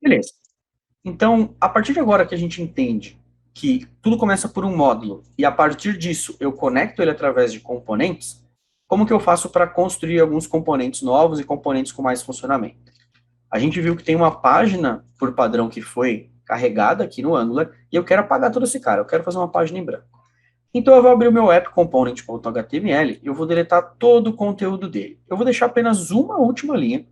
Beleza. Então, a partir de agora que a gente entende que tudo começa por um módulo, e a partir disso eu conecto ele através de componentes, como que eu faço para construir alguns componentes novos e componentes com mais funcionamento? A gente viu que tem uma página por padrão que foi carregada aqui no Angular, e eu quero apagar todo esse cara, eu quero fazer uma página em branco. Então eu vou abrir o meu app component.html e eu vou deletar todo o conteúdo dele. Eu vou deixar apenas uma última linha.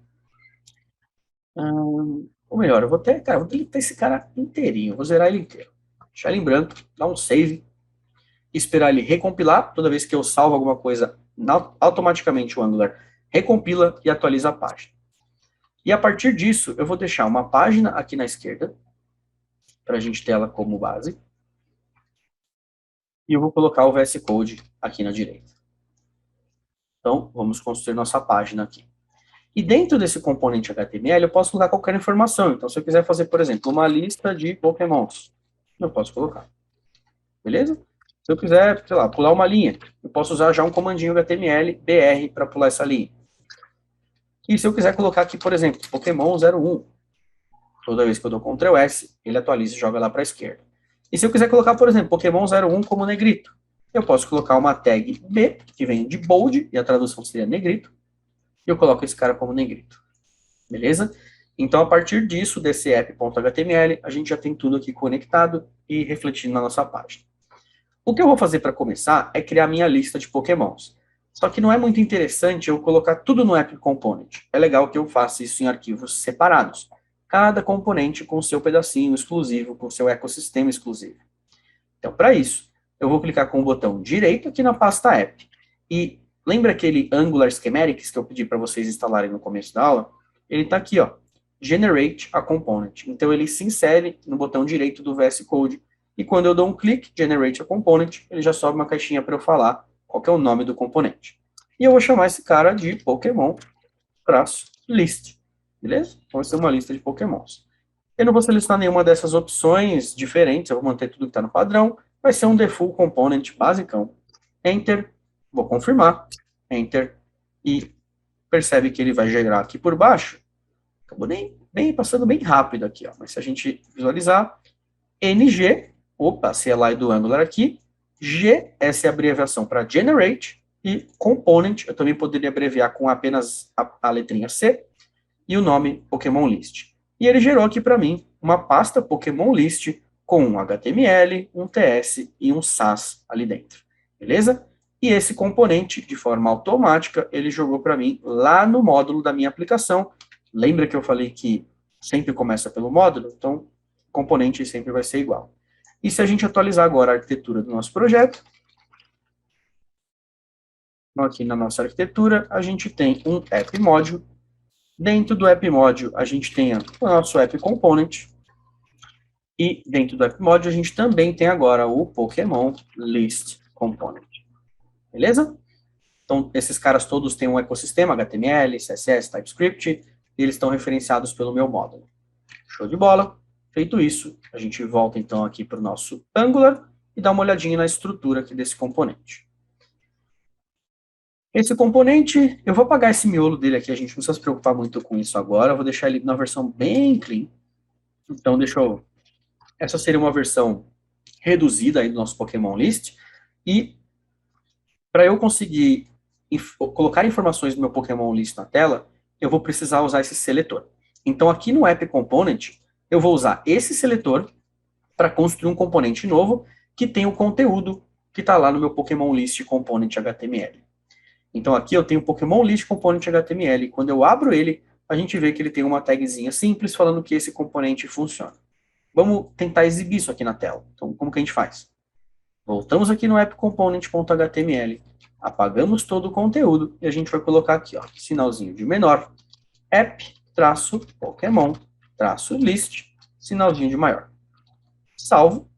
Ou melhor, eu vou até, cara, vou deletar esse cara inteirinho, vou zerar ele inteiro. Deixar ele em branco, dar um save, esperar ele recompilar. Toda vez que eu salvo alguma coisa, automaticamente o Angular recompila e atualiza a página. E a partir disso, eu vou deixar uma página aqui na esquerda, para a gente ter ela como base. E eu vou colocar o VS Code aqui na direita. Então, vamos construir nossa página aqui. E dentro desse componente HTML, eu posso colocar qualquer informação. Então, se eu quiser fazer, por exemplo, uma lista de pokémons, eu posso colocar. Beleza? Se eu quiser, sei lá, pular uma linha, eu posso usar já um comandinho HTML BR para pular essa linha. E se eu quiser colocar aqui, por exemplo, Pokémon 01, toda vez que eu dou Ctrl S, ele atualiza e joga lá para a esquerda. E se eu quiser colocar, por exemplo, Pokémon 01 como negrito, eu posso colocar uma tag B, que vem de bold, e a tradução seria negrito, e eu coloco esse cara como negrito. Beleza? Então, a partir disso, desse app.html, a gente já tem tudo aqui conectado e refletindo na nossa página. O que eu vou fazer para começar é criar minha lista de pokémons. Só que não é muito interessante eu colocar tudo no app component. É legal que eu faça isso em arquivos separados. Cada componente com seu pedacinho exclusivo, com seu ecossistema exclusivo. Então, para isso, eu vou clicar com o botão direito aqui na pasta app. E lembra aquele Angular Schematics que eu pedi para vocês instalarem no começo da aula? Ele está aqui, ó, Generate a Component. Então, ele se insere no botão direito do VS Code. E quando eu dou um clique, Generate a Component, ele já sobe uma caixinha para eu falar qual que é o nome do componente. E eu vou chamar esse cara de Pokémon-list. Beleza? Então, vai ser uma lista de Pokémons. Eu não vou selecionar nenhuma dessas opções diferentes, eu vou manter tudo que está no padrão. Vai ser um default component basicão. Enter, vou confirmar, Enter, e percebe que ele vai gerar aqui por baixo. Acabou passando bem rápido aqui, ó. Mas se a gente visualizar, NG, opa, CLI do Angular aqui, G, essa é a abreviação para Generate, e Component, eu também poderia abreviar com apenas a letrinha C, e o nome Pokémon List. E ele gerou aqui para mim uma pasta Pokémon List com um HTML, um TS e um SAS ali dentro. Beleza? E esse componente, de forma automática, ele jogou para mim lá no módulo da minha aplicação. Lembra que eu falei que sempre começa pelo módulo? Então, o componente sempre vai ser igual. E se a gente atualizar agora a arquitetura do nosso projeto, aqui na nossa arquitetura, a gente tem um app module. Dentro do app module, a gente tem o nosso app component. E dentro do app module, a gente também tem agora o Pokémon List Component. Beleza? Então, esses caras todos têm um ecossistema HTML, CSS, TypeScript, e eles estão referenciados pelo meu módulo. Show de bola. Feito isso, a gente volta então aqui para o nosso Angular e dá uma olhadinha na estrutura aqui desse componente. Esse componente, eu vou apagar esse miolo dele aqui, a gente não precisa se preocupar muito com isso agora, eu vou deixar ele na versão bem clean. Então, essa seria uma versão reduzida aí do nosso Pokémon List, e para eu conseguir colocar informações do meu Pokémon List na tela, eu vou precisar usar esse seletor. Então, aqui no App Component, eu vou usar esse seletor para construir um componente novo que tem o conteúdo que está lá no meu Pokémon List Component HTML. Então, aqui eu tenho o Pokémon List Component HTML. Quando eu abro ele, a gente vê que ele tem uma tagzinha simples falando que esse componente funciona. Vamos tentar exibir isso aqui na tela. Então, como que a gente faz? Voltamos aqui no appcomponent.html, apagamos todo o conteúdo e a gente vai colocar aqui, ó, sinalzinho de menor, app-pokémon-list, sinalzinho de maior. Salvo.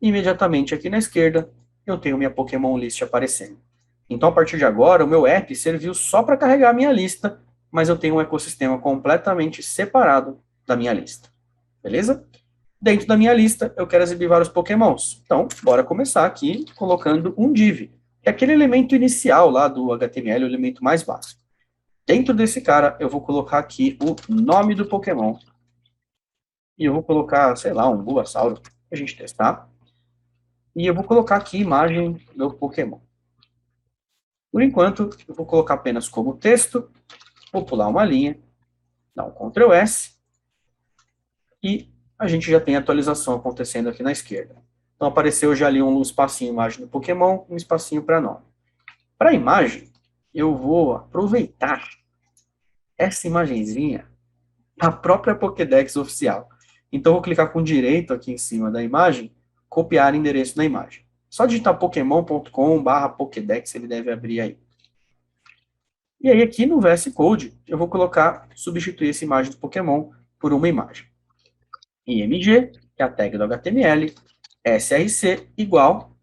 Imediatamente aqui na esquerda, eu tenho minha Pokémon List aparecendo. Então, a partir de agora, o meu app serviu só para carregar a minha lista, mas eu tenho um ecossistema completamente separado da minha lista. Beleza? Dentro da minha lista, eu quero exibir vários pokémons. Então, bora começar aqui colocando um div. É aquele elemento inicial lá do HTML, o elemento mais básico. Dentro desse cara, eu vou colocar aqui o nome do pokémon. E eu vou colocar, sei lá, um Bulbasauro para a gente testar. E eu vou colocar aqui imagem do Pokémon. Por enquanto, eu vou colocar apenas como texto, vou pular uma linha, dar um Ctrl S, e a gente já tem a atualização acontecendo aqui na esquerda. Então apareceu já ali um espacinho imagem do Pokémon, um espacinho para nome. Para a imagem, eu vou aproveitar essa imagenzinha da própria Pokédex oficial. Então eu vou clicar com direito aqui em cima da imagem, copiar endereço na imagem. Só digitar pokémon.com/Pokédex, ele deve abrir aí. E aí aqui no VS Code, eu vou colocar, substituir essa imagem do Pokémon por uma imagem. IMG, que é a tag do HTML, src igual,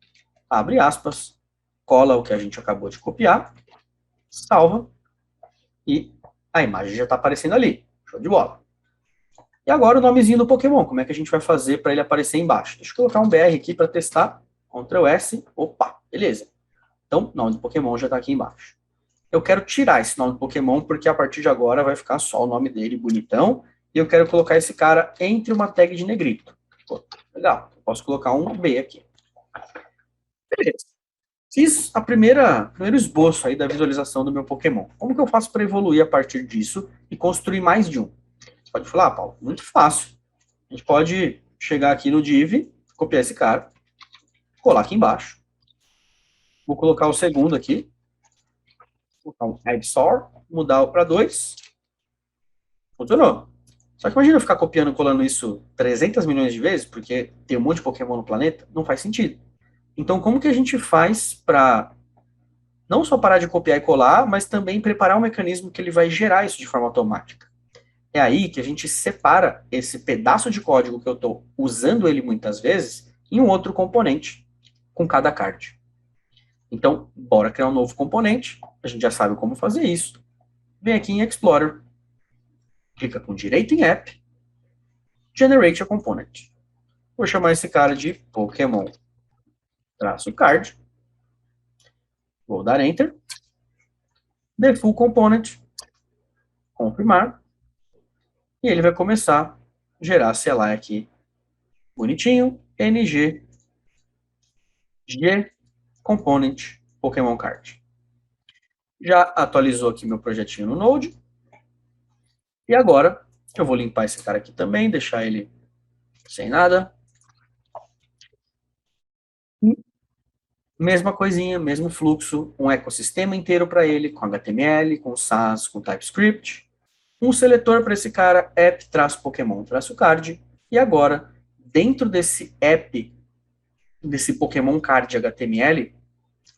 abre aspas, cola o que a gente acabou de copiar, salva, e a imagem já está aparecendo ali. Show de bola. E agora o nomezinho do Pokémon, como é que a gente vai fazer para ele aparecer embaixo? Deixa eu colocar um BR aqui para testar, Ctrl S, opa, beleza. Então, o nome do Pokémon já está aqui embaixo. Eu quero tirar esse nome do Pokémon, porque a partir de agora vai ficar só o nome dele bonitão, e eu quero colocar esse cara entre uma tag de negrito. Pô, legal, eu posso colocar um B aqui. Beleza. Fiz o primeiro esboço aí da visualização do meu Pokémon. Como que eu faço para evoluir a partir disso e construir mais de um? Você pode falar, Paulo, muito fácil. A gente pode chegar aqui no div, copiar esse cara, colar aqui embaixo. Vou colocar o segundo aqui, vou colocar um add sort, mudar para 2. Funcionou. Só que imagina eu ficar copiando e colando isso 300 milhões de vezes, porque tem um monte de Pokémon no planeta, não faz sentido. Então, como que a gente faz para não só parar de copiar e colar, mas também preparar um mecanismo que ele vai gerar isso de forma automática? É aí que a gente separa esse pedaço de código que eu estou usando ele muitas vezes em um outro componente com cada card. Então, bora criar um novo componente, a gente já sabe como fazer isso. Vem aqui em Explorer, clica com direito em App, Generate a Component. Vou chamar esse cara de Pokémon-card. Vou dar Enter. Default Component. Confirmar. E ele vai começar a gerar, sei lá, aqui, bonitinho, ng g component Pokémon Card. Já atualizou aqui meu projetinho no Node. E agora, eu vou limpar esse cara aqui também, deixar ele sem nada. Mesma coisinha, mesmo fluxo, um ecossistema inteiro para ele, com HTML, com SAS, com TypeScript. Um seletor para esse cara, app-pokémon-card. E agora, dentro desse app, desse Pokémon Card HTML,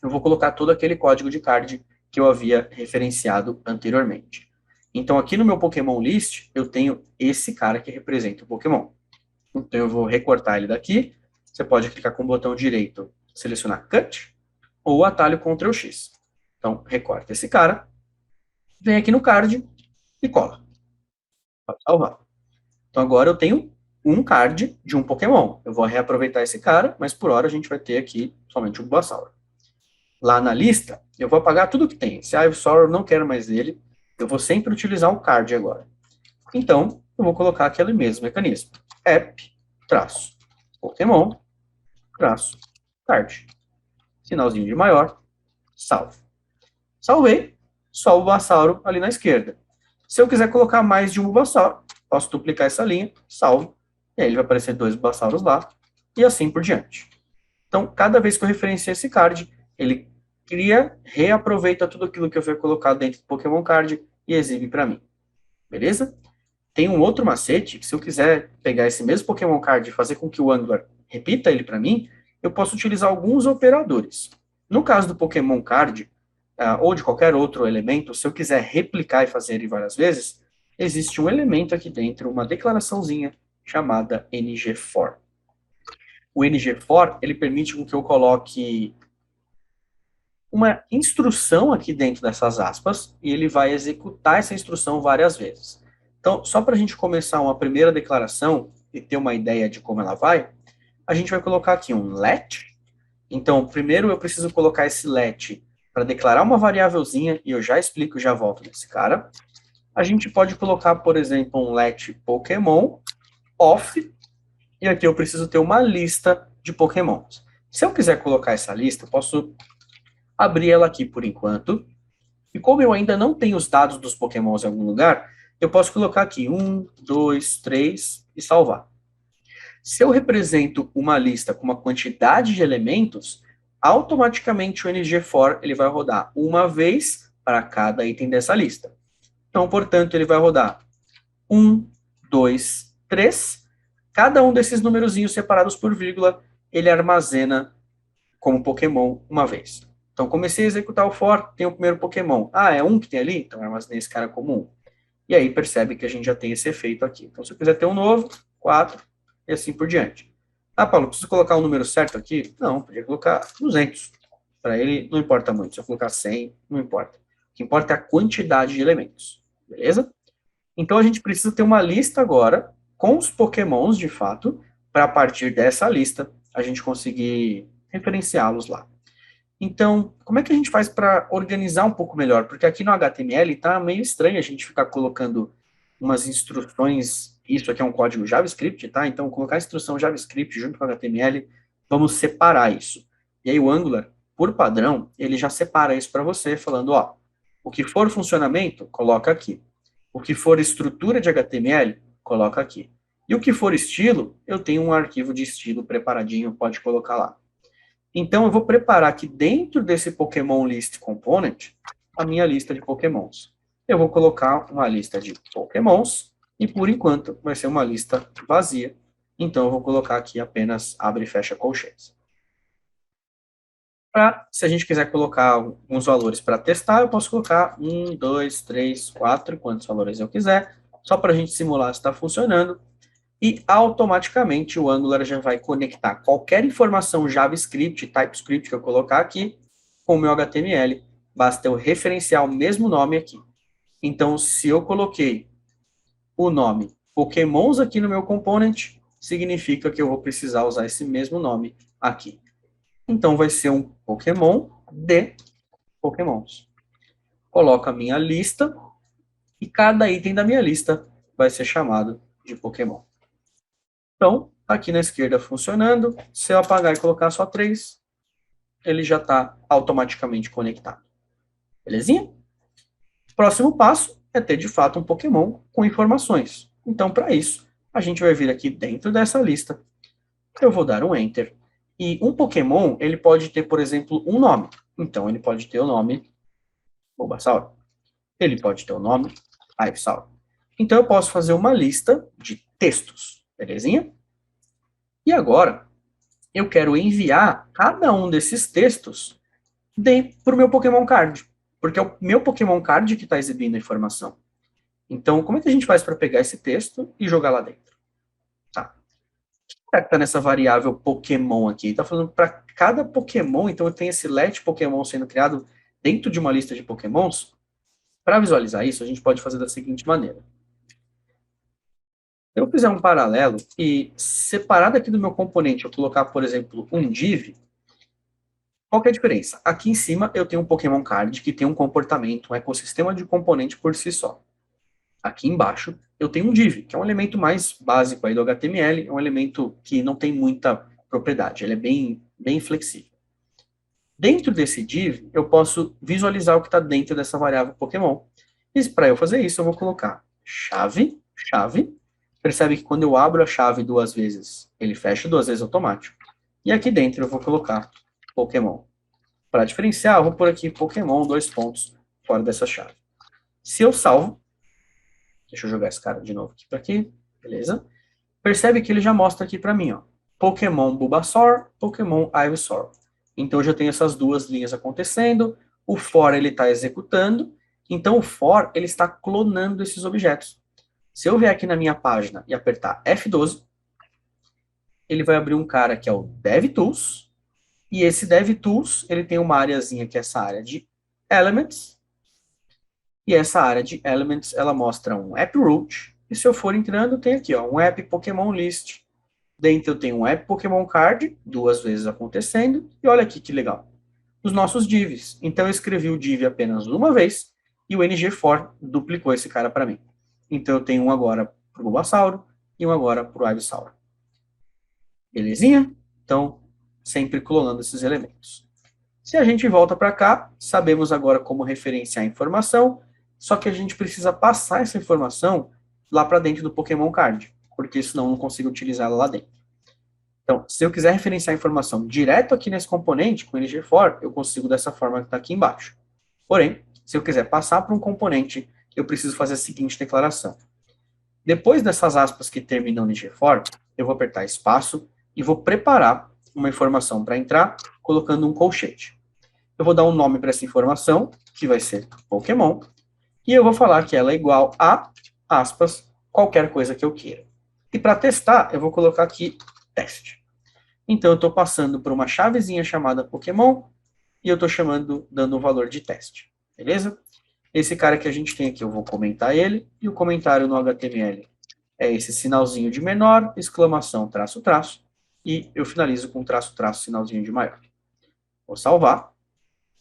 eu vou colocar todo aquele código de card que eu havia referenciado anteriormente. Então, aqui no meu Pokémon List, eu tenho esse cara que representa o Pokémon. Então, eu vou recortar ele daqui. Você pode clicar com o botão direito, selecionar Cut, ou o atalho Ctrl X. Então, recorta esse cara, vem aqui no card e cola. Pode salvar. Então, agora eu tenho um card de um Pokémon. Eu vou reaproveitar esse cara, mas por hora a gente vai ter aqui somente o Bulbasaur. Lá na lista, eu vou apagar tudo que tem. Se Ivysaur eu não quero mais ele, eu vou sempre utilizar o card agora. Então, eu vou colocar aquele mesmo mecanismo. App-Pokémon-card. Sinalzinho de maior, salve. Salvei, só o Bulbasaur ali na esquerda. Se eu quiser colocar mais de um Bulbasaur, posso duplicar essa linha, salvo, e aí ele vai aparecer 2 Bulbasauros lá, e assim por diante. Então, cada vez que eu referencio esse card, ele cria, reaproveita tudo aquilo que eu fui colocar dentro do Pokémon Card e exibe para mim. Beleza? Tem um outro macete, que se eu quiser pegar esse mesmo Pokémon Card e fazer com que o Angular repita ele para mim, eu posso utilizar alguns operadores. No caso do Pokémon Card, ou de qualquer outro elemento, se eu quiser replicar e fazer ele várias vezes, existe um elemento aqui dentro, uma declaraçãozinha chamada ngFor. O ngFor, ele permite com que eu coloque uma instrução aqui dentro dessas aspas, e ele vai executar essa instrução várias vezes. Então, só para a gente começar uma primeira declaração e ter uma ideia de como ela vai, a gente vai colocar aqui um let. Então, primeiro eu preciso colocar esse let para declarar uma variávelzinha, e eu já explico, já volto nesse cara. A gente pode colocar, por exemplo, um let Pokémon, of, e aqui eu preciso ter uma lista de pokémons. Se eu quiser colocar essa lista, eu posso abrir ela aqui por enquanto, e como eu ainda não tenho os dados dos pokémons em algum lugar, eu posso colocar aqui 1, 2, 3 e salvar. Se eu represento uma lista com uma quantidade de elementos, automaticamente o NG_FOR ele vai rodar uma vez para cada item dessa lista. Então, portanto, ele vai rodar 1, 2, 3. Cada um desses numerozinhos separados por vírgula, ele armazena como Pokémon uma vez. Então, comecei a executar o for, tem o primeiro Pokémon. Ah, é um que tem ali? Então, eu armazenei esse cara como 1. E aí, percebe que a gente já tem esse efeito aqui. Então, se eu quiser ter um novo, 4, e assim por diante. Ah, Paulo, preciso colocar o número certo aqui? Não, podia colocar 200. Para ele, não importa muito. Se eu colocar 100, não importa. O que importa é a quantidade de elementos. Beleza? Então, a gente precisa ter uma lista agora, com os pokémons, de fato, para a partir dessa lista, a gente conseguir referenciá-los lá. Então, como é que a gente faz para organizar um pouco melhor? Porque aqui no HTML está meio estranho a gente ficar colocando umas instruções. Isso aqui é um código JavaScript, tá? Então, colocar a instrução JavaScript junto com o HTML, vamos separar isso. E aí o Angular, por padrão, ele já separa isso para você, falando, ó, o que for funcionamento, coloca aqui. O que for estrutura de HTML, coloca aqui. E o que for estilo, eu tenho um arquivo de estilo preparadinho, pode colocar lá. Então, eu vou preparar aqui dentro desse Pokémon List Component a minha lista de Pokémons. Eu vou colocar uma lista de Pokémons e, por enquanto, vai ser uma lista vazia. Então, eu vou colocar aqui apenas abre e fecha colchetes. Se a gente quiser colocar alguns valores para testar, eu posso colocar 1, 2, 3, 4, quantos valores eu quiser, só para a gente simular se está funcionando. E automaticamente o Angular já vai conectar qualquer informação JavaScript, TypeScript que eu colocar aqui com o meu HTML. Basta eu referenciar o mesmo nome aqui. Então, se eu coloquei o nome Pokémons aqui no meu component, significa que eu vou precisar usar esse mesmo nome aqui. Então, vai ser um Pokémon de Pokémons. Coloco a minha lista e cada item da minha lista vai ser chamado de Pokémon. Então, aqui na esquerda funcionando, se eu apagar e colocar só 3, ele já está automaticamente conectado. Belezinha? Próximo passo é ter, de fato, um Pokémon com informações. Então, para isso, a gente vai vir aqui dentro dessa lista, eu vou dar um Enter, e um Pokémon, ele pode ter, por exemplo, um nome. Então, ele pode ter o nome Bulbasaur. Ele pode ter o nome Ivysaur. Então, eu posso fazer uma lista de textos. Belezinha? E agora, eu quero enviar cada um desses textos para o meu Pokémon Card, porque é o meu Pokémon Card que está exibindo a informação. Então, como é que a gente faz para pegar esse texto e jogar lá dentro? Tá. O que está nessa variável Pokémon aqui? Está falando para cada Pokémon, então eu tenho esse let Pokémon sendo criado dentro de uma lista de Pokémons. Para visualizar isso, a gente pode fazer da seguinte maneira. Se eu fizer um paralelo e separado aqui do meu componente, eu colocar, por exemplo, um div, qual que é a diferença? Aqui em cima eu tenho um Pokémon Card que tem um comportamento, um ecossistema de componente por si só. Aqui embaixo eu tenho um div, que é um elemento mais básico aí do HTML, é um elemento que não tem muita propriedade, ele é bem flexível. Dentro desse div, eu posso visualizar o que está dentro dessa variável Pokémon. E para eu fazer isso, eu vou colocar chave. Percebe que quando eu abro a chave 2 vezes, ele fecha 2 vezes automático. E aqui dentro eu vou colocar Pokémon. Para diferenciar, eu vou pôr aqui Pokémon, 2 pontos, fora dessa chave. Se eu salvo, deixa eu jogar esse cara de novo aqui para aqui, beleza? Percebe que ele já mostra aqui para mim, ó, Pokémon Bulbasaur, Pokémon Ivysaur. Então eu já tenho essas duas linhas acontecendo, o for ele está executando, então o for ele está clonando esses objetos. Se eu vier aqui na minha página e apertar F12, ele vai abrir um cara que é o DevTools, e esse DevTools, ele tem uma areazinha que é essa área de Elements, e essa área de Elements, ela mostra um AppRoot, e se eu for entrando, tem aqui, ó, um App Pokémon List. Dentro eu tenho um App Pokémon Card, 2 vezes acontecendo, e olha aqui que legal. Os nossos divs. Então eu escrevi o div apenas uma vez, e o NG_FOR duplicou esse cara para mim. Então eu tenho um agora para o Bulbasauro, e um agora para o Ivysaur. Belezinha? Então, sempre clonando esses elementos. Se a gente volta para cá, sabemos agora como referenciar a informação, só que a gente precisa passar essa informação lá para dentro do Pokémon Card, porque senão eu não consigo utilizá-la lá dentro. Então, se eu quiser referenciar a informação direto aqui nesse componente, com NG4, eu consigo dessa forma que está aqui embaixo. Porém, se eu quiser passar para um componente, eu preciso fazer a seguinte declaração. Depois dessas aspas que terminam em NG4, eu vou apertar espaço e vou preparar uma informação para entrar, colocando um colchete. Eu vou dar um nome para essa informação, que vai ser Pokémon, e eu vou falar que ela é igual a, aspas, qualquer coisa que eu queira. E para testar, eu vou colocar aqui teste. Então, eu estou passando por uma chavezinha chamada Pokémon, e eu estou dando um valor de teste. Beleza? Esse cara que a gente tem aqui, eu vou comentar ele, e o comentário no HTML é esse sinalzinho de menor, exclamação, traço, traço, e eu finalizo com traço, traço, sinalzinho de maior. Vou salvar.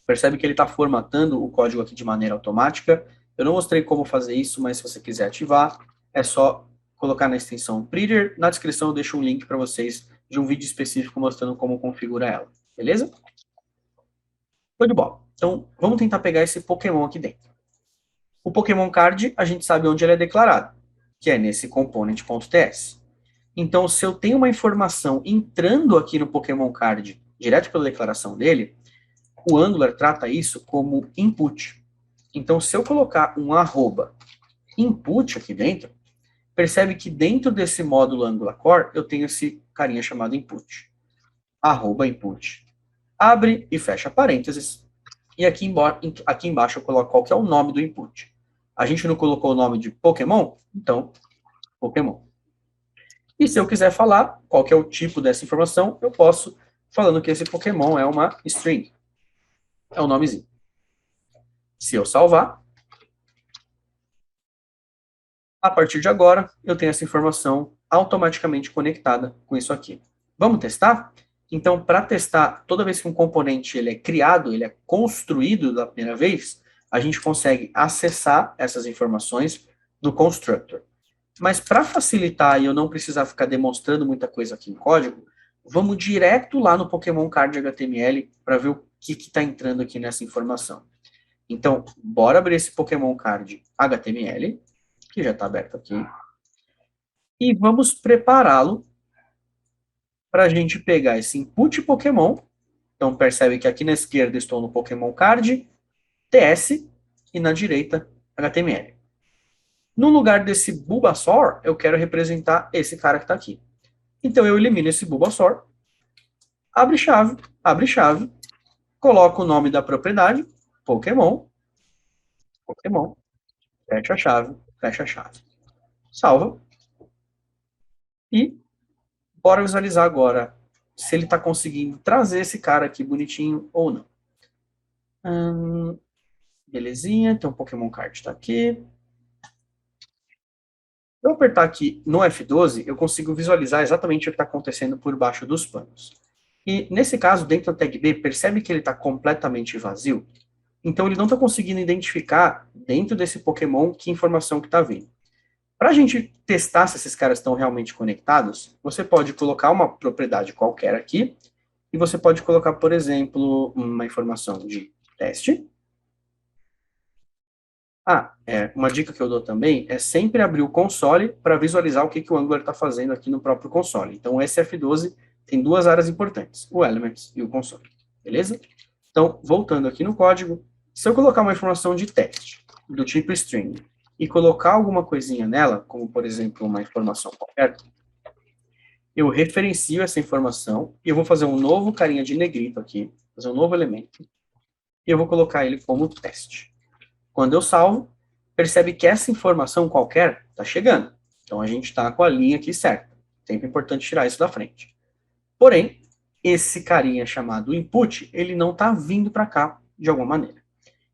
Percebe que ele está formatando o código aqui de maneira automática. Eu não mostrei como fazer isso, mas se você quiser ativar, é só colocar na extensão Prettier. Na descrição eu deixo um link para vocês de um vídeo específico mostrando como configura ela. Beleza? Show de bola. Então, vamos tentar pegar esse Pokémon aqui dentro. O Pokémon Card, a gente sabe onde ele é declarado, que é nesse component.ts. Então, se eu tenho uma informação entrando aqui no Pokémon Card, direto pela declaração dele, o Angular trata isso como input. Então, se eu colocar um arroba input aqui dentro, percebe que dentro desse módulo Angular Core, eu tenho esse carinha chamado input. Arroba input. Abre e fecha parênteses. E aqui embaixo eu coloco qual que é o nome do input. A gente não colocou o nome de Pokémon? Então, Pokémon. E se eu quiser falar qual que é o tipo dessa informação, eu posso, falando que esse Pokémon é uma string. É o nomezinho. Se eu salvar, a partir de agora, eu tenho essa informação automaticamente conectada com isso aqui. Vamos testar? Então, para testar, toda vez que um componente ele é criado, ele é construído da primeira vez, a gente consegue acessar essas informações do constructor. Mas para facilitar e eu não precisar ficar demonstrando muita coisa aqui em código, vamos direto lá no Pokémon Card HTML para ver o que está entrando aqui nessa informação. Então, bora abrir esse Pokémon Card HTML, que já está aberto aqui, e vamos prepará-lo para a gente pegar esse input Pokémon. Então, percebe que aqui na esquerda estou no Pokémon Card, TS, e na direita, HTML. No lugar desse Bulbasaur, eu quero representar esse cara que está aqui. Então, eu elimino esse Bulbasaur, abre chave, coloco o nome da propriedade, Pokémon, fecha a chave. Salva. E bora visualizar agora se ele está conseguindo trazer esse cara aqui bonitinho ou não. Belezinha, então o Pokémon Card está aqui. Se eu apertar aqui no F12, eu consigo visualizar exatamente o que está acontecendo por baixo dos panos. E nesse caso, dentro da tag B, percebe que ele está completamente vazio? Então ele não está conseguindo identificar dentro desse Pokémon que informação que está vindo. Para a gente testar se esses caras estão realmente conectados, você pode colocar uma propriedade qualquer aqui, e você pode colocar, por exemplo, uma informação de teste. Uma dica que eu dou também é sempre abrir o console para visualizar o que o Angular está fazendo aqui no próprio console. Então, o SF12 tem duas áreas importantes, o Elements e o console. Beleza? Então, voltando aqui no código, se eu colocar uma informação de teste, do tipo string, e colocar alguma coisinha nela, como, por exemplo, uma informação qualquer, eu referencio essa informação e eu vou fazer um novo carinha de negrito aqui, fazer um novo elemento, e eu vou colocar ele como teste. Quando eu salvo, percebe que essa informação qualquer está chegando. Então, a gente está com a linha aqui certa. Sempre é importante tirar isso da frente. Porém, esse carinha chamado input, ele não está vindo para cá de alguma maneira.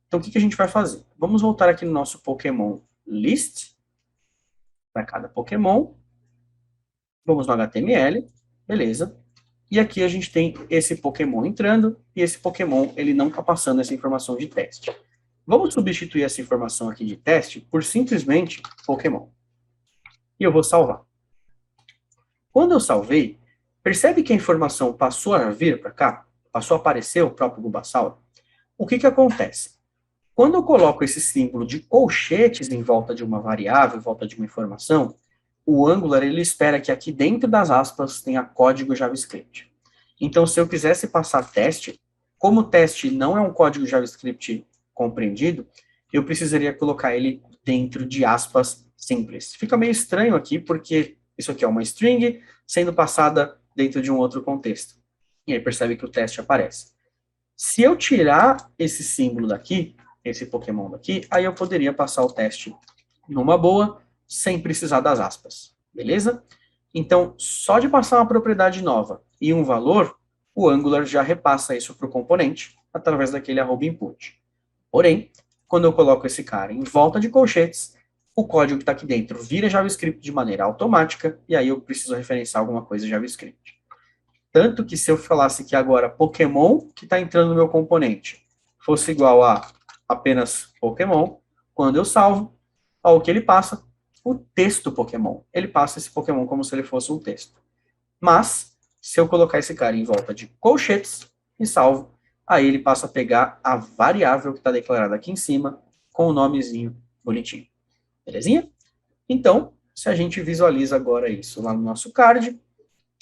Então, o que a gente vai fazer? Vamos voltar aqui no nosso Pokémon List, para cada Pokémon. Vamos no HTML, beleza. E aqui a gente tem esse Pokémon entrando, e esse Pokémon, ele não está passando essa informação de teste. Vamos substituir essa informação aqui de teste por simplesmente Pokémon. E eu vou salvar. Quando eu salvei, percebe que a informação passou a vir para cá? Passou a aparecer o próprio Bulbasaur? O que acontece? Quando eu coloco esse símbolo de colchetes em volta de uma variável, em volta de uma informação, o Angular ele espera que aqui dentro das aspas tenha código JavaScript. Então, se eu quisesse passar teste, como o teste não é um código JavaScript compreendido, eu precisaria colocar ele dentro de aspas simples. Fica meio estranho aqui, porque isso aqui é uma string sendo passada dentro de um outro contexto. E aí percebe que o teste aparece. Se eu tirar esse símbolo daqui, esse Pokémon daqui, aí eu poderia passar o teste numa boa, sem precisar das aspas. Beleza? Então, só de passar uma propriedade nova e um valor, o Angular já repassa isso para o componente através daquele @input. Porém, quando eu coloco esse cara em volta de colchetes, o código que está aqui dentro vira JavaScript de maneira automática, e aí eu preciso referenciar alguma coisa JavaScript. Tanto que se eu falasse que agora Pokémon que está entrando no meu componente fosse igual a apenas Pokémon, quando eu salvo, ao que ele passa, o texto Pokémon. Ele passa esse Pokémon como se ele fosse um texto. Mas, se eu colocar esse cara em volta de colchetes e salvo, aí ele passa a pegar a variável que está declarada aqui em cima, com o nomezinho bonitinho. Belezinha? Então, se a gente visualiza agora isso lá no nosso card,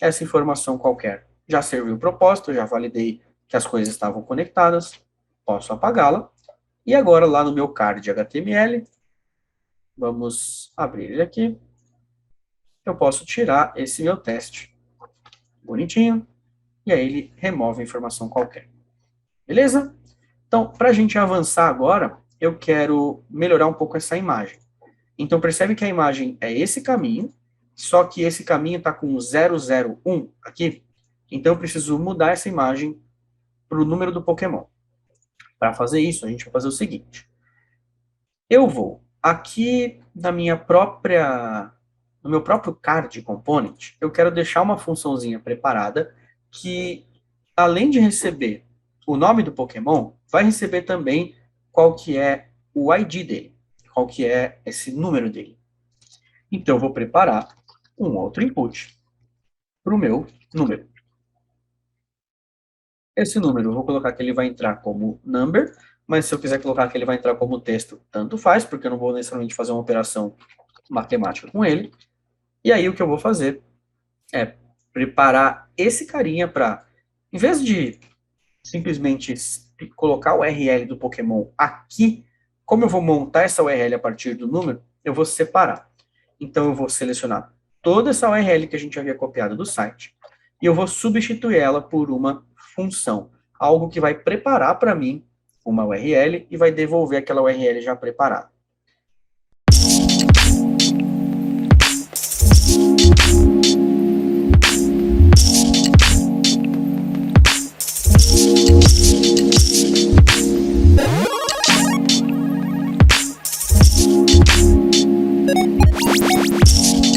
essa informação qualquer já serviu o propósito, já validei que as coisas estavam conectadas, posso apagá-la. E agora lá no meu card HTML, vamos abrir ele aqui, eu posso tirar esse meu teste bonitinho, e aí ele remove a informação qualquer. Beleza? Então, para a gente avançar agora, eu quero melhorar um pouco essa imagem. Então, percebe que a imagem é esse caminho, só que esse caminho está com 001 aqui. Então, eu preciso mudar essa imagem para o número do Pokémon. Para fazer isso, a gente vai fazer o seguinte. Eu vou aqui no meu próprio card component, eu quero deixar uma funçãozinha preparada que, além de receber o nome do Pokémon, vai receber também qual que é o ID dele, qual que é esse número dele. Então, eu vou preparar um outro input para o meu número. Esse número, eu vou colocar que ele vai entrar como number, mas se eu quiser colocar que ele vai entrar como texto, tanto faz, porque eu não vou necessariamente fazer uma operação matemática com ele. E aí o que eu vou fazer é preparar esse carinha para, em vez de simplesmente colocar o URL do Pokémon aqui, como eu vou montar essa URL a partir do número, eu vou separar. Então eu vou selecionar toda essa URL que a gente havia copiado do site e eu vou substituir ela por uma função, algo que vai preparar para mim uma URL e vai devolver aquela URL já preparada.